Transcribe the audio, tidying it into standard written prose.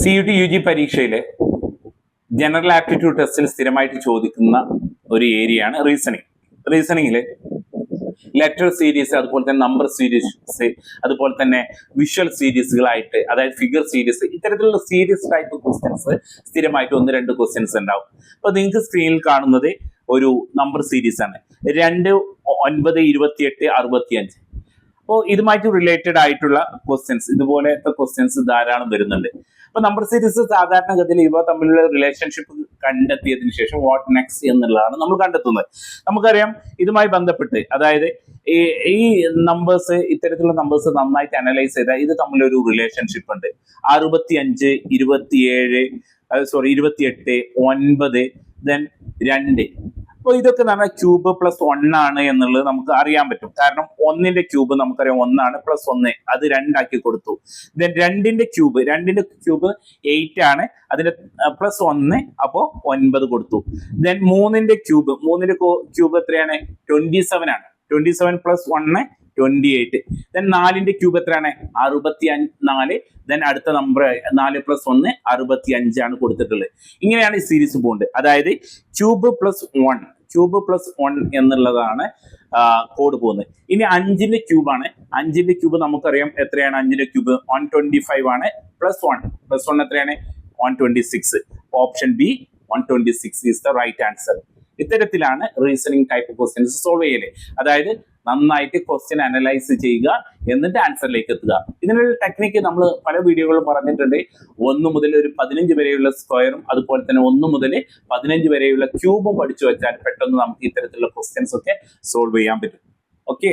CUT UG പരീക്ഷയിലെ general aptitude ടെസ്റ്റിൽ സ്ഥിരമായിട്ട് ചോദിക്കുന്ന ഒരു ഏരിയയാണ് റീസണിങ്. റീസണിങ്ങിൽ ലെറ്റർ സീരീസ്, അതുപോലെ തന്നെ നമ്പർ സീരീസ്, അതുപോലെ തന്നെ വിഷ്വൽ സീരീസുകളായിട്ട്, അതായത് ഫിഗർ സീരീസ്, ഇത്തരത്തിലുള്ള സീരീസ് ടൈപ്പ് ക്വസ്റ്റ്യൻസ് സ്ഥിരമായിട്ട് 1-2 ക്വസ്റ്റ്യൻസ് ഉണ്ടാവും. അപ്പൊ നിങ്ങൾക്ക് സ്ക്രീനിൽ കാണുന്നത് ഒരു നമ്പർ സീരീസ് ആണ്, 2, 9, 28, 65. അപ്പോൾ ഇതുമായിട്ട് റിലേറ്റഡ് ആയിട്ടുള്ള ക്വസ്റ്റ്യൻസ്, ഇതുപോലത്തെ ക്വസ്റ്റ്യൻസ് ധാരാളം വരുന്നുണ്ട്. അപ്പൊ നമ്പർ സീരീസ് സാധാരണഗതിയിൽ ഇവ തമ്മിലുള്ള റിലേഷൻഷിപ്പ് കണ്ടെത്തിയതിനു ശേഷം വാട്ട് നെക്സ്റ്റ് എന്നുള്ളതാണ് നമ്മൾ കണ്ടെത്തുന്നത്. നമുക്കറിയാം ഇതുമായി ബന്ധപ്പെട്ട്, അതായത് ഈ നമ്പേഴ്സ്, ഇത്തരത്തിലുള്ള നമ്പേഴ്സ് നന്നായിട്ട് അനലൈസ് ചെയ്താൽ ഇത് തമ്മിലൊരു റിലേഷൻഷിപ്പ് ഉണ്ട്. 65, 27, 28, 9, ദെൻ 2. അപ്പോൾ ഇതൊക്കെ നമ്മൾ ക്യൂബ് പ്ലസ് 1 ആണ് എന്നുള്ളത് നമുക്ക് അറിയാൻ പറ്റും. കാരണം 1ന്റെ ക്യൂബ് നമുക്കറിയാം 1 ആണ്, പ്ലസ് 1 അത് 2 ആക്കി കൊടുത്തു. ദെൻ 2ന്റെ ക്യൂബ് 8 ആണ്, അതിന്റെ പ്ലസ് 1 അപ്പോ 9 കൊടുത്തു. ദെൻ 3ന്റെ ക്യൂബ് എത്രയാണ്? 27 ആണ്. 27 പ്ലസ് 1 28. ദെൻ 4ന്റെ ക്യൂബ് എത്രയാണ്? 64. ദെൻ അടുത്ത നമ്പർ 4 പ്ലസ് 1 65 ആണ് കൊടുത്തിട്ടുള്ളത്. ഇങ്ങനെയാണ് ഈ സീരീസ് പോകുന്നത്. അതായത് ക്യൂബ് പ്ലസ് 1 എന്നുള്ളതാണ് കോഡ് പോകുന്നത്. ഇനി 5ന്റെ ക്യൂബാണ്. 5ന്റെ ക്യൂബ് നമുക്കറിയാം എത്രയാണ്? 5ന്റെ ക്യൂബ് 125 ആണ്. പ്ലസ് 1 എത്രയാണ്? 126. Option B 126 is the right answer. ഇത്തരത്തിലാണ് റീസണിങ് ടൈപ്പ് ക്വസ്റ്റ്യൻസ് സോൾവ് ചെയ്യല്. അതായത് നന്നായിട്ട് ക്വസ്റ്റ്യൻ അനലൈസ് ചെയ്യുക, എന്നിട്ട് ആൻസറിലേക്ക് എത്തുക. ഇതിനൊരു ടെക്നിക്ക് നമ്മൾ പല വീഡിയോകളിലും പറഞ്ഞിട്ടുണ്ട്. 1 മുതൽ ഒരു 15 വരെയുള്ള സ്ക്വയറും, അതുപോലെ തന്നെ 1 മുതൽ 15 വരെയുള്ള ക്യൂബും പഠിച്ചു വെച്ചാൽ പെട്ടെന്ന് നമുക്ക് ഇത്തരത്തിലുള്ള ക്വസ്റ്റ്യൻസ് ഒക്കെ സോൾവ് ചെയ്യാൻ പറ്റും. ഓക്കെ.